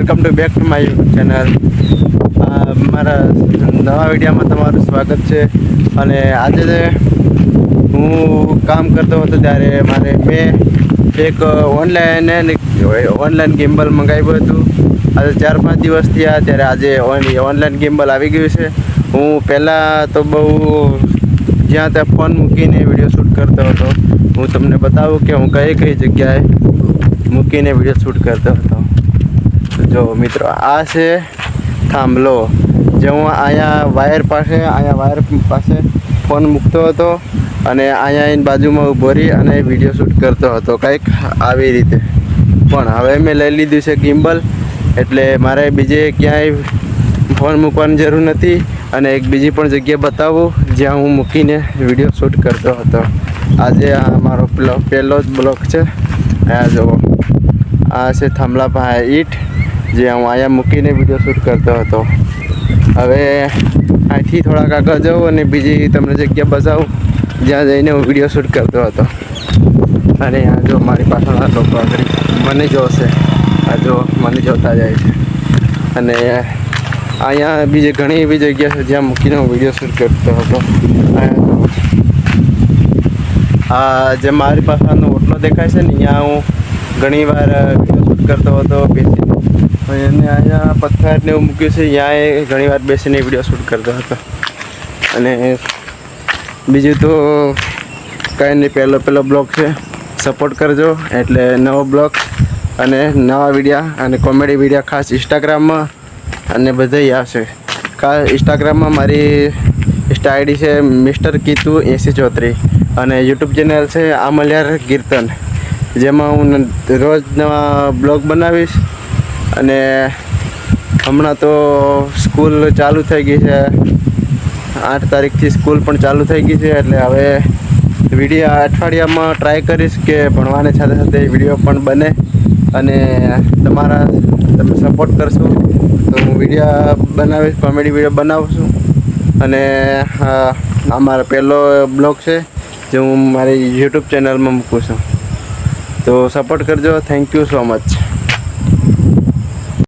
Welcome to back to my YouTube channel. મારા નવા વિડીયોમાં તમારું સ્વાગત છે. અને આજે હું કામ કરતો હતો ત્યારે મેં એક ઓનલાઈન ગિમ્બલ મંગાવ્યું હતું. આજે 4-5 દિવસ થયા ત્યારે આજે ઓનલાઈન ગિમ્બલ આવી ગયું છે. હું પહેલાં તો બહુ જ્યાં ત્યાં ફોન મૂકીને વિડીયો શૂટ કરતો હતો. હું તમને બતાવું કે હું કઈ જગ્યાએ મૂકીને વિડીયો શૂટ કરતો હતો. જો મિત્રો, આ છે થાંભલો. જે હું અહીંયા વાયર પાસે ફોન મૂકતો હતો અને અહીંયા બાજુમાં ઊભો રહી અને વિડીયો શૂટ કરતો હતો, કંઈક આવી રીતે. પણ હવે મેં લઈ લીધું છે ગિમ્બલ, એટલે મારે બીજે ક્યાંય ફોન મૂકવાની જરૂર નથી. અને એક બીજી પણ જગ્યા બતાવું જ્યાં હું મૂકીને વિડીયો શૂટ કરતો હતો. આજે આ મારો પહેલો જ બ્લોગ છે. આ જુઓ, આ છે થાંભલા પાસે ઈંટ, જે હું અહીંયા મૂકીને વિડીયો શૂટ કરતો હતો. હવે અહીંથી થોડાક આગળ જાઉં અને બીજી તમને જગ્યા બતાવું જ્યાં જઈને હું વિડીયો શૂટ કરતો હતો. અને આ જો મારી પાછળના લોકો આગળ મને જોશે, આ જો મને જોતા જાય છે. અને અહીંયા બીજી ઘણી એવી જગ્યા છે જ્યાં મૂકીને હું વિડીયો શૂટ કરતો હતો. આ જે મારી પાછળનો ઓટલો દેખાય છે ને, અહીંયા હું ઘણી વાર વિડીયો શૂટ કરતો હતો બેસીને. અને અહીંયા પથ્થરને એવું મૂક્યું છે, ત્યાં ઘણી વાર બેસીને વિડીયો શૂટ કરતો હતો. અને બીજું તો કાંઈ નહીં, પહેલો બ્લોગ છે. સપોર્ટ કરજો. એટલે નવો બ્લોગ અને નવા વિડીયા અને કોમેડી વિડીયા ખાસ ઇન્સ્ટાગ્રામમાં અને બધે આવશે. ખાસ ઇન્સ્ટાગ્રામમાં મારી ઇન્સ્ટા આઈડી છે મિસ્ટર કીતુ 8034 અને યુટ્યુબ ચેનલ છે આમલિયાર કીર્તન, જેમાં હું રોજ નવા બ્લોગ બનાવીશ. અને હમણાં તો સ્કૂલ ચાલુ થઈ ગઈ છે, 8 તારીખથી સ્કૂલ પણ ચાલુ થઈ ગઈ છે. એટલે હવે વિડીયો અઠવાડિયામાં ટ્રાય કરીશ કે ભણવાની સાથે સાથે વિડીયો પણ બને. અને તમે સપોર્ટ કરશો તો હું વિડીયો બનાવીશ, કોમેડી વિડીયો બનાવું છું. અને આ મારો પહેલો બ્લોગ છે જે હું મારી યુટ્યુબ ચેનલમાં મૂકું છું. તો સપોર્ટ કરજો. Thank you so much.